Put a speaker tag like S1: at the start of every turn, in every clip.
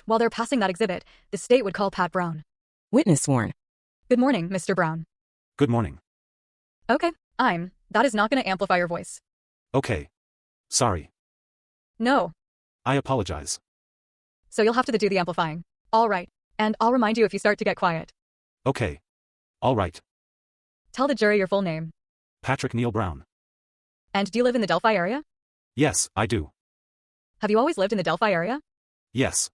S1: while they're passing that exhibit, the state would call Pat Brown.
S2: Witness sworn.
S1: Good morning, Mr. Brown.
S3: Good morning.
S1: Okay, that is not going to amplify your voice.
S3: Okay. Sorry.
S1: No.
S3: I apologize.
S1: So you'll have to do the amplifying. All right. And I'll remind you if you start to get quiet.
S3: Okay. All right.
S1: Tell the jury your full name.
S3: Patrick Neil Brown.
S1: And do you live in the Delphi area?
S3: Yes, I do.
S1: Have you always lived in the Delphi area?
S3: Yes.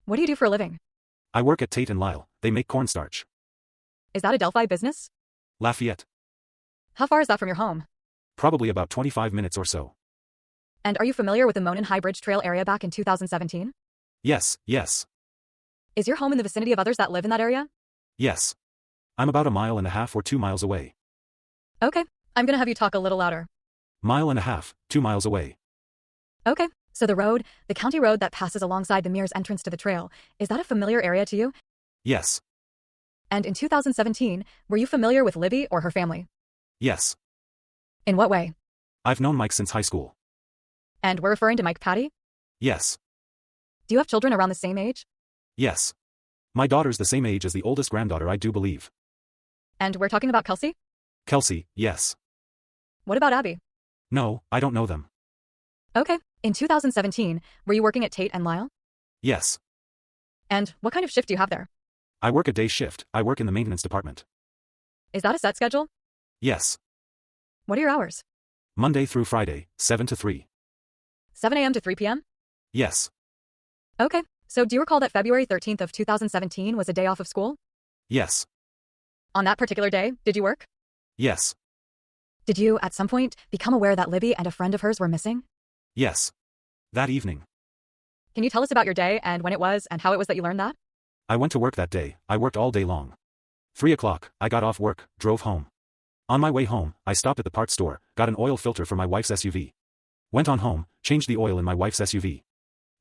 S1: What do you do for a living?
S3: I work at Tate & Lyle. They make cornstarch.
S1: Is that a Delphi business?
S3: Lafayette.
S1: How far is that from your home?
S3: Probably about 25 minutes or so.
S1: And are you familiar with the Monon High Bridge Trail area back in 2017?
S3: Yes, yes.
S1: Is your home in the vicinity of others that live in that area?
S3: Yes. I'm about 1.5 miles or 2 miles away.
S1: Okay, I'm gonna have you talk a little louder.
S3: 1.5 miles, 2 miles away.
S1: Okay, so the county road that passes alongside the Mears entrance to the trail, is that a familiar area to you?
S3: Yes.
S1: And in 2017, were you familiar with Libby or her family?
S3: Yes.
S1: In what way?
S3: I've known Mike since high school.
S1: And we're referring to Mike Patty?
S3: Yes.
S1: Do you have children around the same age?
S3: Yes. My daughter's the same age as the oldest granddaughter, I do believe.
S1: And we're talking about Kelsey?
S3: Kelsey, yes.
S1: What about Abby?
S3: No, I don't know them.
S1: Okay, in 2017, were you working at Tate & Lyle?
S3: Yes.
S1: And what kind of shift do you have there?
S3: I work a day shift. I work in the maintenance department.
S1: Is that a set schedule?
S3: Yes.
S1: What are your hours?
S3: Monday through Friday, 7 to 3.
S1: 7 a.m. to 3 p.m.?
S3: Yes.
S1: Okay, so do you recall that February 13th of 2017 was a day off of school?
S3: Yes.
S1: On that particular day, did you work?
S3: Yes.
S1: Did you, at some point, become aware that Libby and a friend of hers were missing?
S3: Yes. That evening.
S1: Can you tell us about your day and when it was and how it was that you learned that?
S3: I went to work that day. I worked all day long. 3 o'clock, I got off work, drove home. On my way home, I stopped at the parts store, got an oil filter for my wife's SUV. Went on home, changed the oil in my wife's SUV.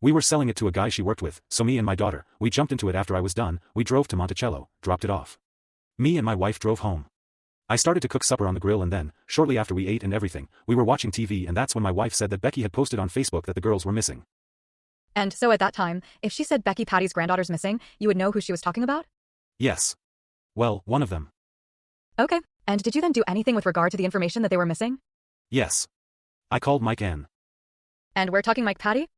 S3: We were selling it to a guy she worked with, so me and my daughter, we jumped into it after I was done, we drove to Monticello, dropped it off. Me and my wife drove home. I started to cook supper on the grill and then, shortly after we ate and everything, we were watching TV and that's when my wife said that Becky had posted on Facebook that the girls were missing.
S1: And so at that time, if she said Becky Patty's granddaughter's missing, you would know who she was talking about?
S3: Yes. Well, one of them.
S1: Okay, and did you then do anything with regard to the information that they were missing?
S3: Yes. I called Mike N.
S1: And we're talking Mike Patty?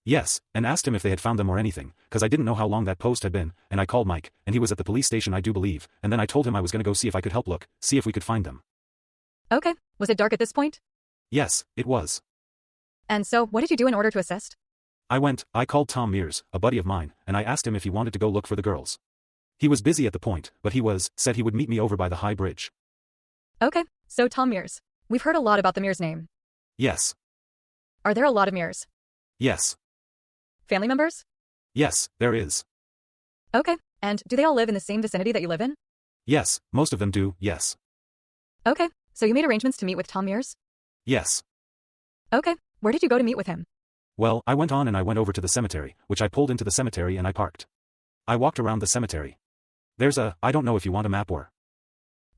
S3: Yes, and asked him if they had found them or anything, cause I didn't know how long that post had been, and I called Mike, and he was at the police station I do believe, and then I told him I was gonna go see if I could help look, see if we could find them.
S1: Okay, was it dark at this point?
S3: Yes, it was.
S1: And so, what did you do in order to assist?
S3: I called Tom Mears, a buddy of mine, and I asked him if he wanted to go look for the girls. He was busy at the point, but said he would meet me over by the high bridge.
S1: Okay, so Tom Mears. We've heard a lot about the Mears name.
S3: Yes.
S1: Are there a lot of Mears?
S3: Yes.
S1: Family members?
S3: Yes, there is.
S1: Okay, and do they all live in the same vicinity that you live in?
S3: Yes, most of them do, yes.
S1: Okay, so you made arrangements to meet with Tom Mears?
S3: Yes.
S1: Okay, where did you go to meet with him?
S3: Well, I went over to the cemetery, which I pulled into the cemetery and I parked. I walked around the cemetery. I don't know if you want a map or...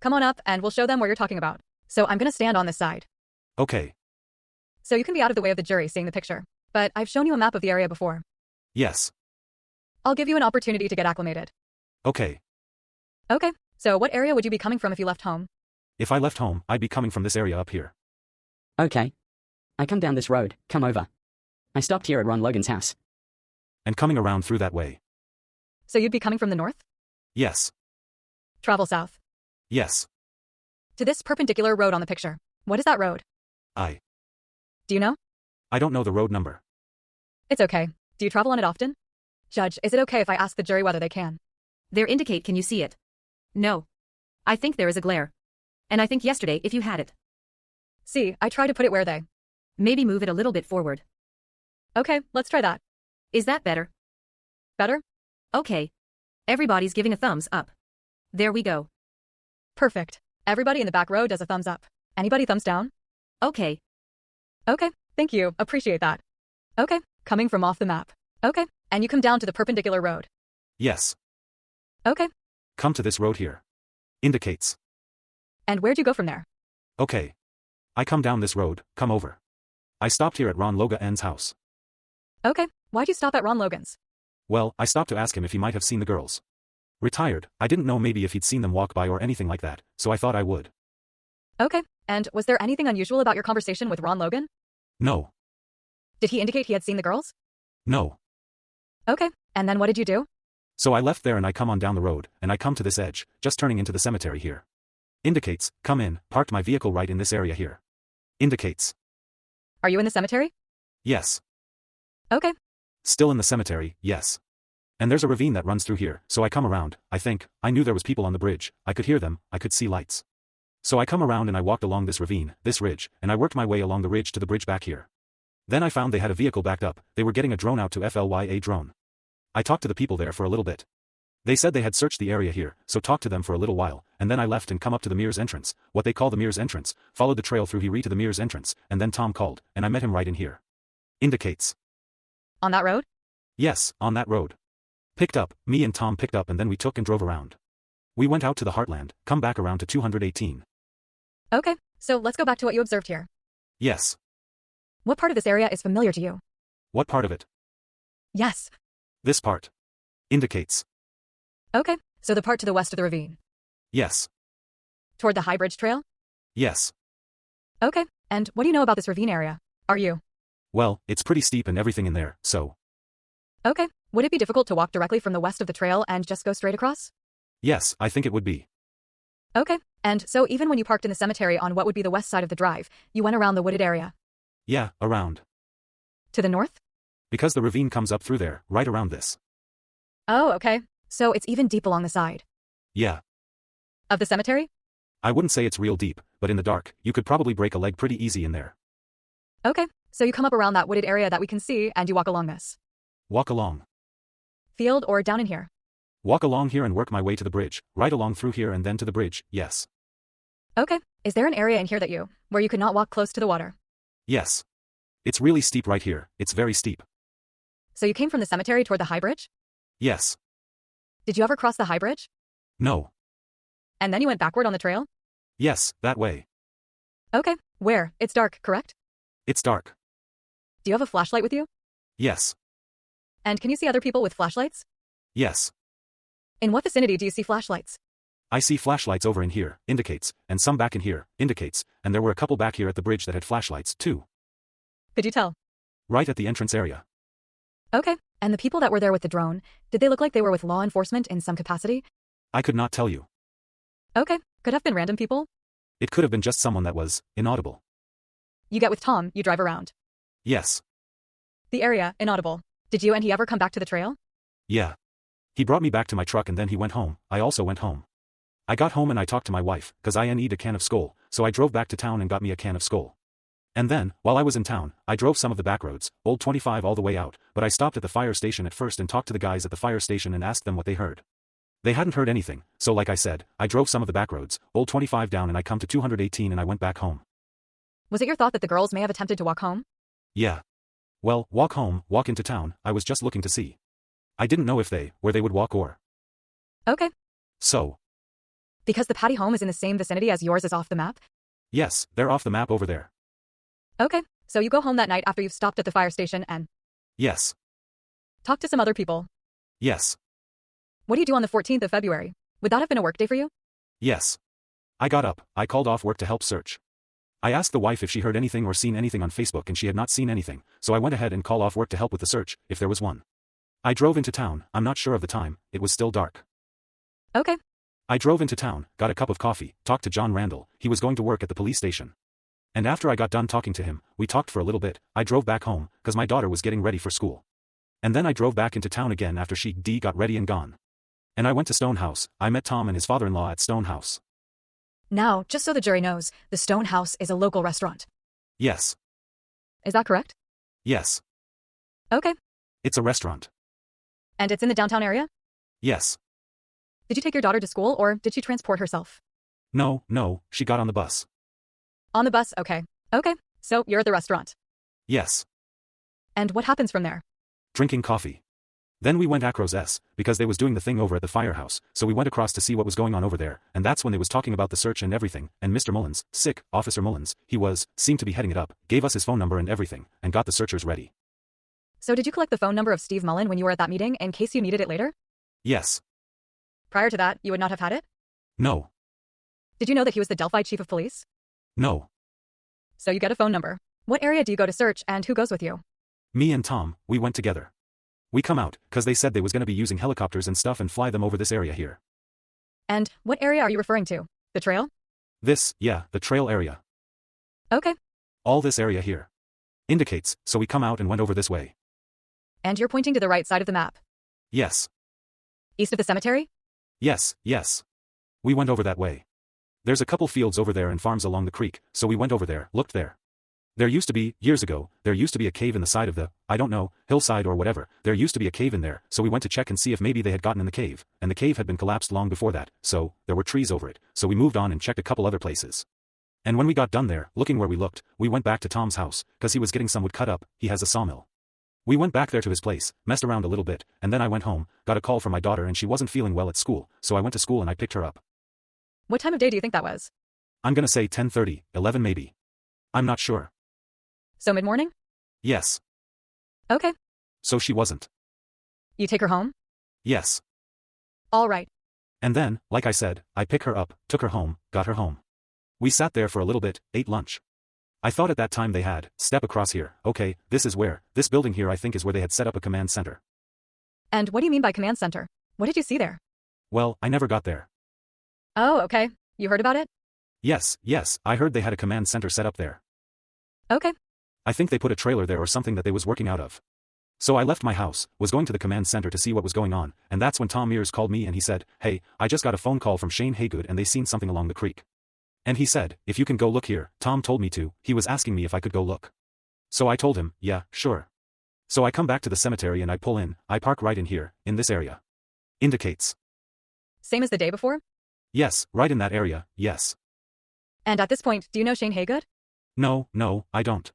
S1: Come on up and we'll show them what you're talking about. So I'm gonna stand on this side.
S3: Okay.
S1: So you can be out of the way of the jury seeing the picture. But I've shown you a map of the area before.
S3: Yes.
S1: I'll give you an opportunity to get acclimated.
S3: Okay.
S1: Okay, so what area would you be coming from if you left home?
S3: If I left home, I'd be coming from this area up here.
S2: Okay. I come down this road, come over. I stopped here at Ron Logan's house.
S3: And coming around through that way.
S1: So you'd be coming from the north?
S3: Yes.
S1: Travel south.
S3: Yes.
S1: To this perpendicular road on the picture. What is that road?
S3: Do
S1: you know?
S3: I don't know the road number.
S1: It's okay. Do you travel on it often? Judge, is it okay if I ask the jury whether they can?
S4: There indicate can you see it? No. I think there is a glare. And I think yesterday if you had it.
S1: See, I try to put it where they.
S4: Maybe move it a little bit forward.
S1: Okay, let's try that.
S4: Is that better?
S1: Better?
S4: Okay. Everybody's giving a thumbs up. There we go.
S1: Perfect. Everybody in the back row does a thumbs up. Anybody thumbs down?
S4: Okay.
S1: Okay, thank you. Appreciate that. Okay, coming from off the map. Okay, and you come down to the perpendicular road.
S3: Yes.
S1: Okay.
S3: Come to this road here. Indicates.
S1: And where'd you go from there?
S3: Okay. I come down this road, come over. I stopped here at Ron Logan's house.
S1: Okay, why'd you stop at Ron Logan's?
S3: Well, I stopped to ask him if he might have seen the girls. Retired, I didn't know maybe if he'd seen them walk by or anything like that, so I thought I would.
S1: Okay, and was there anything unusual about your conversation with Ron Logan?
S3: No.
S1: Did he indicate he had seen the girls?
S3: No.
S1: Okay, and then what did you do?
S3: So I left there and I come on down the road, and I come to this edge, just turning into the cemetery here. Indicates, come in, parked my vehicle right in this area here. Indicates.
S1: Are you in the cemetery?
S3: Yes.
S1: Okay.
S3: Still in the cemetery, yes. And there's a ravine that runs through here, so I come around, I knew there was people on the bridge, I could hear them, I could see lights. So I come around and I walked along this ravine, this ridge, and I worked my way along the ridge to the bridge back here. Then I found they had a vehicle backed up, they were getting a drone out to FLYA drone. I talked to the people there for a little bit. They said they had searched the area here, so talked to them for a little while, and then I left and come up to the Mears entrance, what they call the Mears entrance, followed the trail through here to the Mears entrance, and then Tom called, and I met him right in here. Indicates.
S1: On that road?
S3: Yes, on that road. Picked up, me and Tom picked up and then we took and drove around. We went out to the Heartland, come back around to 218.
S1: Okay, so let's go back to what you observed here.
S3: Yes.
S1: What part of this area is familiar to you?
S3: What part of it?
S1: Yes.
S3: This part. Indicates.
S1: Okay, so the part to the west of the ravine.
S3: Yes.
S1: Toward the High Bridge Trail?
S3: Yes.
S1: Okay, and what do you know about this ravine area? Are you?
S3: Well, it's pretty steep and everything in there, so.
S1: Okay, would it be difficult to walk directly from the west of the trail and just go straight across?
S3: Yes, I think it would be.
S1: Okay, and so even when you parked in the cemetery on what would be the west side of the drive, you went around the wooded area?
S3: Yeah, around.
S1: To the north?
S3: Because the ravine comes up through there, right around this.
S1: Oh, okay. So it's even deep along the side.
S3: Yeah.
S1: Of the cemetery?
S3: I wouldn't say it's real deep, but in the dark, you could probably break a leg pretty easy in there.
S1: Okay, so you come up around that wooded area that we can see and you walk along this.
S3: Walk along.
S1: Field or down in here?
S3: Walk along here and work my way to the bridge, right along through here and then to the bridge, yes.
S1: Okay, is there an area in here where you could not walk close to the water?
S3: Yes. It's really steep right here, it's very steep.
S1: So you came from the cemetery toward the High Bridge?
S3: Yes.
S1: Did you ever cross the High Bridge?
S3: No.
S1: And then you went backward on the trail?
S3: Yes, that way.
S1: Okay, where? It's dark, correct?
S3: It's dark.
S1: Do you have a flashlight with you?
S3: Yes.
S1: And can you see other people with flashlights?
S3: Yes.
S1: In what vicinity do you see flashlights?
S3: I see flashlights over in here, indicates, and some back in here, indicates, and there were a couple back here at the bridge that had flashlights, too.
S1: Could you tell?
S3: Right at the entrance area.
S1: Okay, and the people that were there with the drone, did they look like they were with law enforcement in some capacity?
S3: I could not tell you.
S1: Okay, could have been random people?
S3: It could have been just someone that was inaudible.
S1: You get with Tom, you drive around.
S3: Yes.
S1: The area, inaudible. Did you and he ever come back to the trail?
S3: Yeah. He brought me back to my truck and then he went home. I also went home. I got home and I talked to my wife, cause I need a can of Skol, so I drove back to town and got me a can of Skol. And then, while I was in town, I drove some of the back roads, Old 25 all the way out, but I stopped at the fire station at first and talked to the guys at the fire station and asked them what they heard. They hadn't heard anything, so like I said, I drove some of the back roads, Old 25 down and I come to 218 and I went back home.
S1: Was it your thought that the girls may have attempted to walk home?
S3: Yeah. Well, walk home, walk into town, I was just looking to see. I didn't know where they would walk or.
S1: Okay.
S3: So.
S1: Because the Patty home is in the same vicinity as yours is off the map?
S3: Yes, they're off the map over there.
S1: Okay, so you go home that night after you've stopped at the fire station and.
S3: Yes.
S1: Talk to some other people.
S3: Yes.
S1: What do you do on the 14th of February? Would that have been a work day for you?
S3: Yes. I got up, I called off work to help search. I asked the wife if she heard anything or seen anything on Facebook and she had not seen anything, so I went ahead and called off work to help with the search, if there was one. I drove into town, I'm not sure of the time, it was still dark.
S1: Okay.
S3: I drove into town, got a cup of coffee, talked to John Randall, he was going to work at the police station. And after I got done talking to him, we talked for a little bit, I drove back home, cause my daughter was getting ready for school. And then I drove back into town again after she got ready and gone. And I went to Stone House, I met Tom and his father-in-law at Stone House.
S1: Now, just so the jury knows, the Stone House is a local restaurant.
S3: Yes.
S1: Is that correct?
S3: Yes.
S1: Okay.
S3: It's a restaurant.
S1: And it's in the downtown area?
S3: Yes.
S1: Did you take your daughter to school or did she transport herself?
S3: No, she got on the bus.
S1: On the bus, okay. Okay, so you're at the restaurant.
S3: Yes.
S1: And what happens from there?
S3: Drinking coffee. Then we went across because they was doing the thing over at the firehouse, so we went across to see what was going on over there, and that's when they was talking about the search and everything, and Mr. Mullins, Officer Mullins, seemed to be heading it up, gave us his phone number and everything, and got the searchers ready.
S1: So did you collect the phone number of Steve Mullen when you were at that meeting in case you needed it later?
S3: Yes.
S1: Prior to that, you would not have had it?
S3: No.
S1: Did you know that he was the Delphi chief of police?
S3: No.
S1: So you get a phone number. What area do you go to search and who goes with you?
S3: Me and Tom, we went together. We come out, 'cause they said they was gonna be using helicopters and stuff and fly them over this area here.
S1: And what area are you referring to? The trail?
S3: This, yeah, the trail area.
S1: Okay.
S3: All this area here. Indicates, so we come out and went over this way.
S1: And you're pointing to the right side of the map.
S3: Yes.
S1: East of the cemetery?
S3: Yes, yes. We went over that way. There's a couple fields over there and farms along the creek, so we went over there, looked there. There used to be, years ago, there used to be a cave in the side of the, I don't know, hillside or whatever, there used to be a cave in there, so we went to check and see if maybe they had gotten in the cave, and the cave had been collapsed long before that, so, there were trees over it, so we moved on and checked a couple other places. And when we got done there, looking where we looked, we went back to Tom's house, 'cause he was getting some wood cut up, he has a sawmill. We went back there to his place, messed around a little bit, and then I went home, got a call from my daughter and she wasn't feeling well at school, so I went to school and I picked her up.
S1: What time of day do you think that was?
S3: I'm gonna say 10:30, 11 maybe. I'm not sure.
S1: So mid-morning?
S3: Yes.
S1: Okay.
S3: So she wasn't.
S1: You take her home?
S3: Yes.
S1: All right.
S3: And then, like I said, I pick her up, took her home, got her home. We sat there for a little bit, ate lunch. I thought at that time they had, step across here, okay, this is where, this building here I think is where they had set up a command center.
S1: And what do you mean by command center? What did you see there?
S3: Well, I never got there.
S1: Oh, okay. You heard about it?
S3: Yes, I heard they had a command center set up there.
S1: Okay.
S3: I think they put a trailer there or something that they was working out of. So I left my house, was going to the command center to see what was going on, and that's when Tom Mears called me and he said, hey, I just got a phone call from Shane Haygood and they seen something along the creek. And he said, if you can go look here, Tom told me to, he was asking me if I could go look. So I told him, yeah, sure. So I come back to the cemetery and I pull in, I park right in here, in this area. Indicates.
S1: Same as the day before?
S3: Yes, right in that area, yes.
S1: And at this point, do you know Shane Haygood?
S3: No, I don't.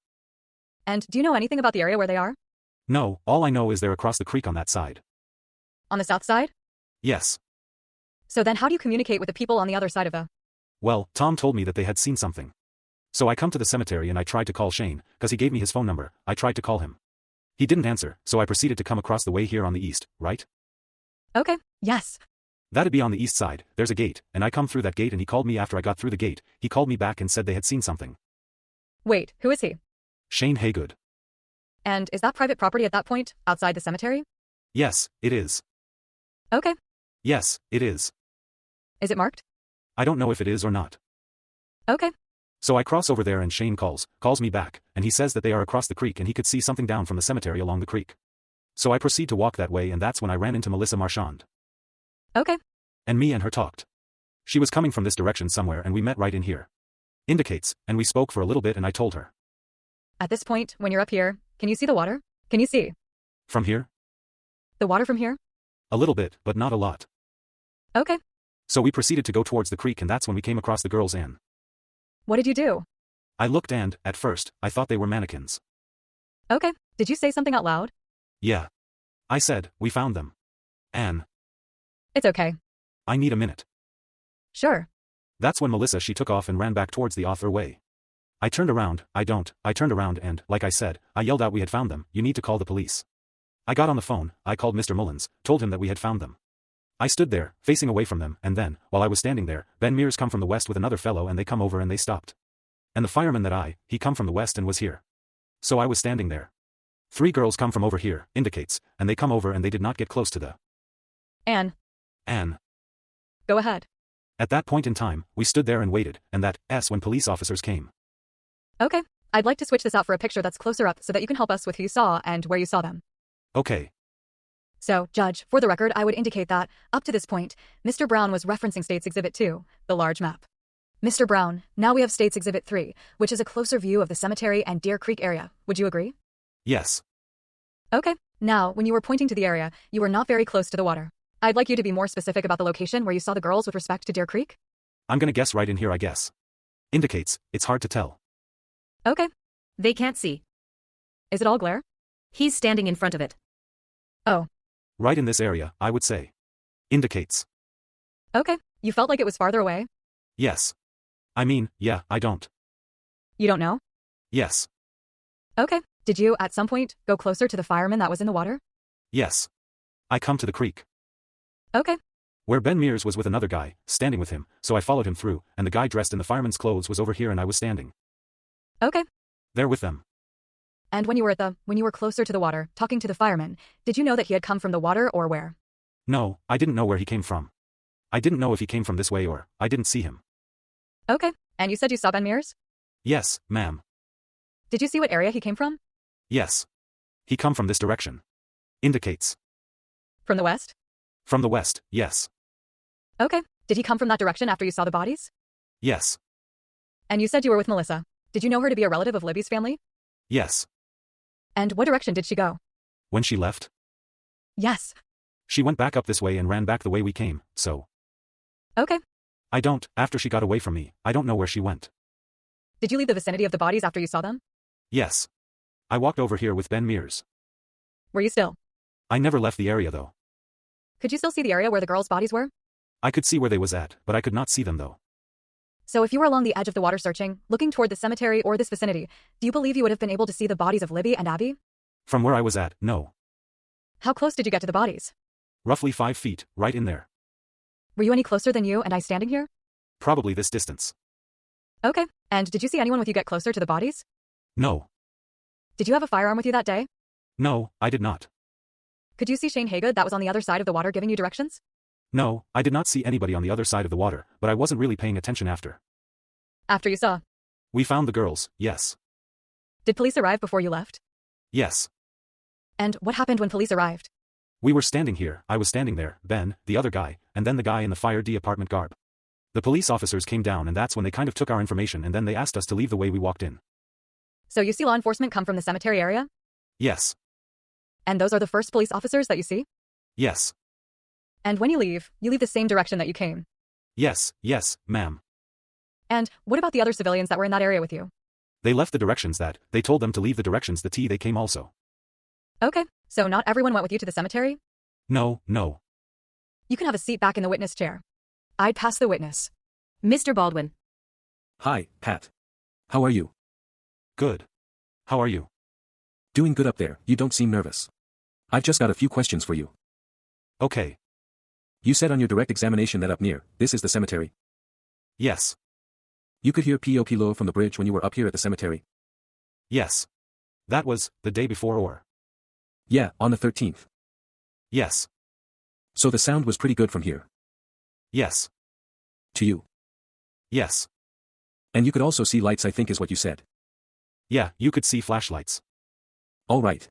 S1: And do you know anything about the area where they are?
S3: No, all I know is they're across the creek on that side.
S1: On the south side?
S3: Yes.
S1: So then how do you communicate with the people on the other side of the...
S3: Well, Tom told me that they had seen something. So I come to the cemetery and I tried to call Shane, 'cause he gave me his phone number, I tried to call him. He didn't answer, so I proceeded to come across the way here on the east, right?
S1: Okay, yes.
S3: That'd be on the east side, there's a gate, and I come through that gate and he called me after I got through the gate, he called me back and said they had seen something.
S1: Wait, who is he?
S3: Shane Haygood.
S1: And is that private property at that point, outside the cemetery?
S3: Yes, it is.
S1: Okay.
S3: Yes, it is.
S1: Is it marked?
S3: I don't know if it is or not.
S1: Okay.
S3: So I cross over there and Shane calls me back, and he says that they are across the creek and he could see something down from the cemetery along the creek. So I proceed to walk that way and that's when I ran into Melissa Marchand.
S1: Okay.
S3: And me and her talked. She was coming from this direction somewhere and we met right in here. Indicates, and we spoke for a little bit and I told her.
S1: At this point, when you're up here, can you see the water? Can you see?
S3: From here?
S1: The water from here?
S3: A little bit, but not a lot.
S1: Okay.
S3: So we proceeded to go towards the creek and that's when we came across the girls and...
S1: What did you do?
S3: I looked and, at first, I thought they were mannequins.
S1: Okay. Did you say something out loud?
S3: Yeah. I said, we found them. Anne.
S1: It's okay.
S3: I need a minute.
S1: Sure.
S3: That's when Melissa she took off and ran back towards the author way. I turned around, I turned around and, like I said, I yelled out we had found them, you need to call the police. I got on the phone, I called Mr. Mullins, told him that we had found them. I stood there, facing away from them, and then, while I was standing there, Ben Mears come from the west with another fellow and they come over and they stopped. And the fireman that he come from the west and was here. So I was standing there. 3 girls come from over here, indicates, and they come over and they did not get close to the...
S1: Anne.
S3: Go
S1: ahead.
S3: At that point in time, we stood there and waited, and that's when police officers came.
S1: Okay. I'd like to switch this out for a picture that's closer up so that you can help us with who you saw and where you saw them.
S3: Okay.
S1: So, Judge, for the record, I would indicate that, up to this point, Mr. Brown was referencing States Exhibit 2, the large map. Mr. Brown, now we have States Exhibit 3, which is a closer view of the cemetery and Deer Creek area. Would you agree?
S3: Yes.
S1: Okay. Now, when you were pointing to the area, you were not very close to the water. I'd like you to be more specific about the location where you saw the girls with respect to Deer Creek.
S3: I'm gonna guess right in here I guess. Indicates, it's hard to tell.
S1: Okay.
S4: They can't see.
S1: Is it all glare?
S4: He's standing in front of it.
S1: Oh.
S3: Right in this area, I would say. Indicates.
S1: Okay. You felt like it was farther away?
S3: Yes. I mean, yeah, I don't.
S1: You don't know?
S3: Yes.
S1: Okay. Did you, at some point, go closer to the fireman that was in the water?
S3: Yes. I come to the creek.
S1: Okay.
S3: Where Ben Mears was with another guy, standing with him, so I followed him through, and the guy dressed in the fireman's clothes was over here and I was standing.
S1: Okay.
S3: There with them.
S1: And when you were closer to the water, talking to the fireman, did you know that he had come from the water or where?
S3: No, I didn't know where he came from. I didn't know if he came from this way or, I didn't see him.
S1: Okay. And you said you saw Ben Mears?
S3: Yes, ma'am.
S1: Did you see what area he came from?
S3: Yes. He come from this direction. Indicates.
S1: From the west?
S3: From the west, yes.
S1: Okay. Did he come from that direction after you saw the bodies?
S3: Yes.
S1: And you said you were with Melissa. Did you know her to be a relative of Libby's family?
S3: Yes.
S1: And what direction did she go?
S3: When she left?
S1: Yes.
S3: She went back up this way and ran back the way we came, so.
S1: Okay.
S3: After she got away from me, I don't know where she went.
S1: Did you leave the vicinity of the bodies after you saw them?
S3: Yes. I walked over here with Ben Mears.
S1: Were you still?
S3: I never left the area though.
S1: Could you still see the area where the girls' bodies were?
S3: I could see where they was at, but I could not see them though.
S1: So if you were along the edge of the water searching, looking toward the cemetery or this vicinity, do you believe you would have been able to see the bodies of Libby and Abby?
S3: From where I was at, no.
S1: How close did you get to the bodies?
S3: Roughly 5 feet, right in there.
S1: Were you any closer than you and I standing here?
S3: Probably this distance.
S1: Okay. And did you see anyone with you get closer to the bodies?
S3: No.
S1: Did you have a firearm with you that day?
S3: No, I did not.
S1: Could you see Shane Haygood that was on the other side of the water giving you directions?
S3: No, I did not see anybody on the other side of the water, but I wasn't really paying attention after.
S1: After you saw?
S3: We found the girls, yes.
S1: Did police arrive before you left?
S3: Yes.
S1: And what happened when police arrived?
S3: We were standing here, I was standing there, Ben, the other guy, and then the guy in the Fire D apartment garb. The police officers came down and that's when they kind of took our information and then they asked us to leave the way we walked in.
S1: So you see law enforcement come from the cemetery area?
S3: Yes.
S1: And those are the first police officers that you see?
S3: Yes.
S1: And when you leave the same direction that you came?
S3: Yes, ma'am.
S1: And what about the other civilians that were in that area with you?
S3: They left the directions they told them to leave the directions they came also.
S1: Okay, so not everyone went with you to the cemetery?
S3: No.
S1: You can have a seat back in the witness chair. I'd pass the witness.
S4: Mr. Baldwin.
S5: Hi, Pat. How are you?
S3: Good. How are you?
S5: Doing good up there, you don't seem nervous. I've just got a few questions for you.
S3: Okay.
S5: You said on your direct examination that up near, this is the cemetery.
S3: Yes.
S5: You could hear P.O. Low from the bridge when you were up here at the cemetery.
S3: Yes. That was, the day before or?
S5: Yeah, on the 13th.
S3: Yes.
S5: So the sound was pretty good from here.
S3: Yes.
S5: To you.
S3: Yes.
S5: And you could also see lights, I think is what you said.
S3: Yeah, you could see flashlights.
S5: All right.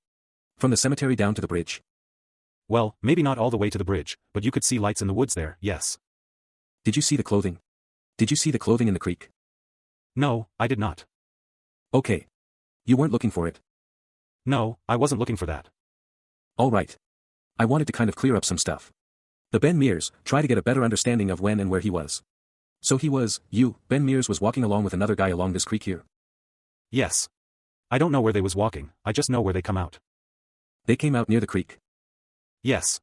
S5: From the cemetery down to the bridge.
S3: Well, maybe not all the way to the bridge, but you could see lights in the woods there, yes.
S5: Did you see the clothing? Did you see the clothing in the creek?
S3: No, I did not.
S5: Okay. You weren't looking for it.
S3: No, I wasn't looking for that.
S5: All right. I wanted to kind of clear up some stuff. The Ben Mears, try to get a better understanding of when and where he was. So Ben Mears was walking along with another guy along this creek here.
S3: Yes. I don't know where they was walking, I just know where they come out.
S5: They came out near the creek.
S3: Yes.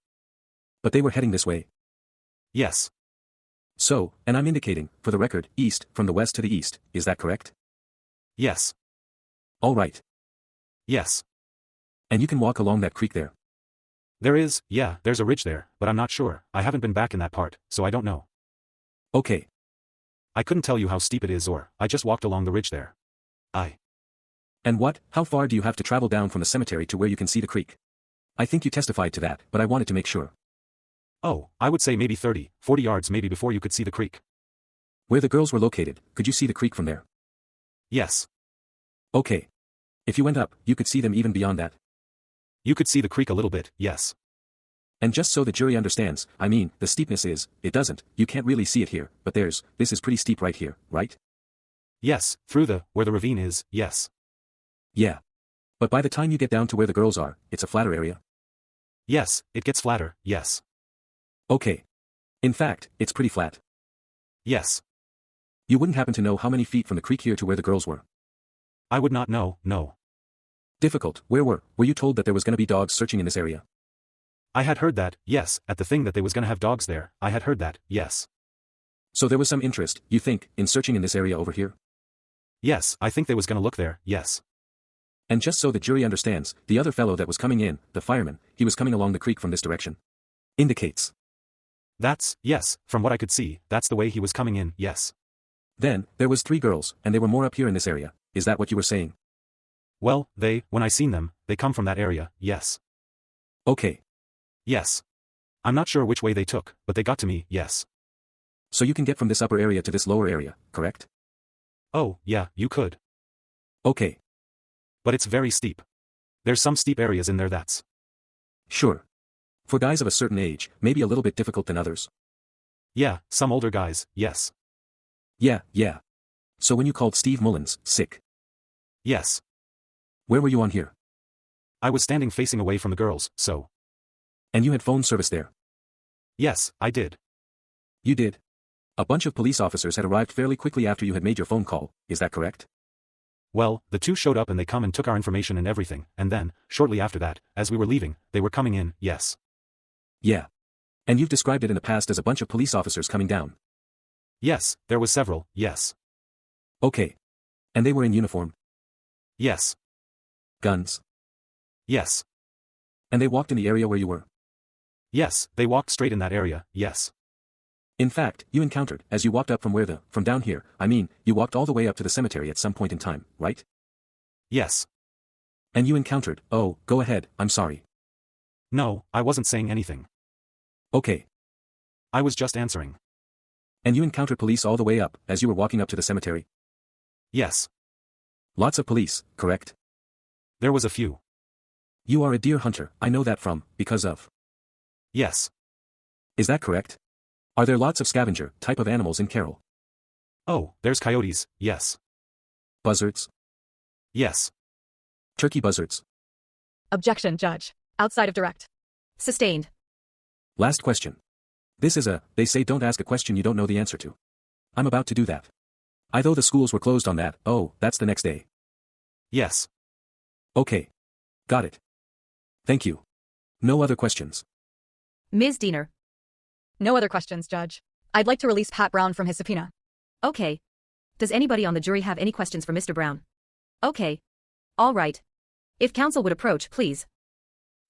S5: But they were heading this way.
S3: Yes.
S5: So, and I'm indicating, for the record, east, from the west to the east, is that correct?
S3: Yes.
S5: All right.
S3: Yes.
S5: And you can walk along that creek there.
S3: There's a ridge there, but I'm not sure, I haven't been back in that part, so I don't know.
S5: Okay.
S3: I couldn't tell you how steep it is or, I just walked along the ridge there.
S5: And how far do you have to travel down from the cemetery to where you can see the creek? I think you testified to that, but I wanted to make sure.
S3: Oh, I would say maybe 30, 40 yards maybe before you could see the creek.
S5: Where the girls were located, could you see the creek from there?
S3: Yes.
S5: Okay. If you went up, you could see them even beyond that.
S3: You could see the creek a little bit, yes.
S5: And just so the jury understands, I mean, the steepness you can't really see it here, but this is pretty steep right here, right?
S3: Yes, where the ravine is, yes.
S5: Yeah. But by the time you get down to where the girls are, it's a flatter area.
S3: Yes, it gets flatter, yes.
S5: Okay. In fact, it's pretty flat.
S3: Yes.
S5: You wouldn't happen to know how many feet from the creek here to where the girls were?
S3: I would not know, no.
S5: Difficult. Were you told that there was gonna be dogs searching in this area?
S3: I had heard that, yes, at the thing that they was gonna have dogs there, I had heard that, yes.
S5: So there was some interest, you think, in searching in this area over here?
S3: Yes, I think they was gonna look there, yes.
S5: And just so the jury understands, the other fellow that was coming in, the fireman, he was coming along the creek from this direction. Indicates.
S3: Yes, from what I could see, that's the way he was coming in, yes.
S5: Then, there was 3 girls, and they were more up here in this area. Is that what you were saying?
S3: Well, when I seen them, they come from that area, yes.
S5: Okay.
S3: Yes. I'm not sure which way they took, but they got to me, yes.
S5: So you can get from this upper area to this lower area, correct?
S3: Oh, yeah, you could.
S5: Okay.
S3: But it's very steep. There's some steep areas in there that's.
S5: Sure. For guys of a certain age, maybe a little bit difficult than others.
S3: Yeah, some older guys, yes.
S5: Yeah. So when you called Steve Mullins sick.
S3: Yes.
S5: Where were you on here?
S3: I was standing facing away from the girls, so.
S5: And you had phone service there?
S3: Yes, I did.
S5: You did? A bunch of police officers had arrived fairly quickly after you had made your phone call, is that correct?
S3: Well, the 2 showed up and they come and took our information and everything, and then, shortly after that, as we were leaving, they were coming in, yes.
S5: Yeah. And you've described it in the past as a bunch of police officers coming down.
S3: Yes, there was several, yes.
S5: Okay. And they were in uniform?
S3: Yes.
S5: Guns?
S3: Yes.
S5: And they walked in the area where you were?
S3: Yes, they walked straight in that area, yes.
S5: In fact, you encountered, as you walked up from down here, you walked all the way up to the cemetery at some point in time, right?
S3: Yes.
S5: And you encountered, oh, go ahead, I'm sorry.
S3: No, I wasn't saying anything.
S5: Okay.
S3: I was just answering.
S5: And you encountered police all the way up, as you were walking up to the cemetery?
S3: Yes.
S5: Lots of police, correct?
S3: There was a few.
S5: You are a deer hunter, I know that because of.
S3: Yes.
S5: Is that correct? Are there lots of scavenger type of animals in Carroll?
S3: Oh, there's coyotes, yes.
S5: Buzzards?
S3: Yes.
S5: Turkey buzzards?
S1: Objection, Judge. Outside of direct.
S4: Sustained.
S5: Last question. This is they say don't ask a question you don't know the answer to. I'm about to do that. I though the schools were closed on that, that's the next day.
S3: Yes.
S5: Okay. Got it. Thank you. No other questions.
S4: Ms. Diener.
S1: No other questions, Judge. I'd like to release Pat Brown from his subpoena.
S4: Okay. Does anybody on the jury have any questions for Mr. Brown? Okay. All right. If counsel would approach, please.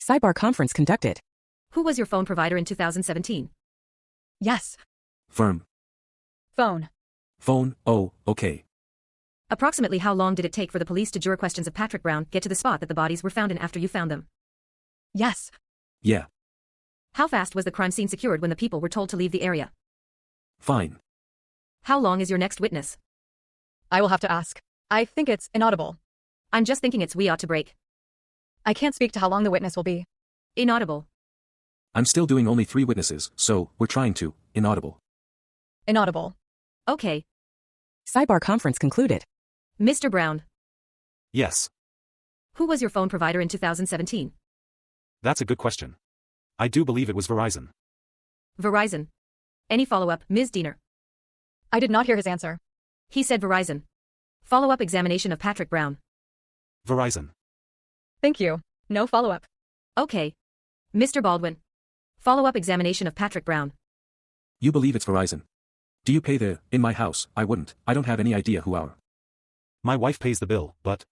S6: Sidebar conference conducted.
S4: Who was your phone provider in 2017?
S1: Yes.
S5: Firm.
S1: Phone.
S5: Phone, okay.
S4: Approximately how long did it take for the police to juror questions of Patrick Brown get to the spot that the bodies were found in after you found them?
S1: Yes.
S5: Yeah.
S4: How fast was the crime scene secured when the people were told to leave the area?
S5: Fine.
S4: How long is your next witness?
S1: I will have to ask. I think it's inaudible.
S4: I'm just thinking we ought to break.
S1: I can't speak to how long the witness will be.
S4: Inaudible.
S5: I'm still doing only 3 witnesses, so we're trying to, inaudible.
S1: Inaudible.
S4: Okay.
S6: Sidebar conference concluded.
S4: Mr. Brown.
S3: Yes.
S4: Who was your phone provider in 2017?
S3: That's a good question. I do believe it was Verizon.
S4: Verizon. Any follow-up, Ms. Diener?
S1: I did not hear his answer.
S4: He said Verizon. Follow-up examination of Patrick Brown.
S3: Verizon.
S1: Thank you. No follow-up.
S4: Okay. Mr. Baldwin. Follow-up examination of Patrick Brown.
S5: You believe it's Verizon? Do you pay in my house? I wouldn't. I don't have any idea who our.
S3: My wife pays the bill, but.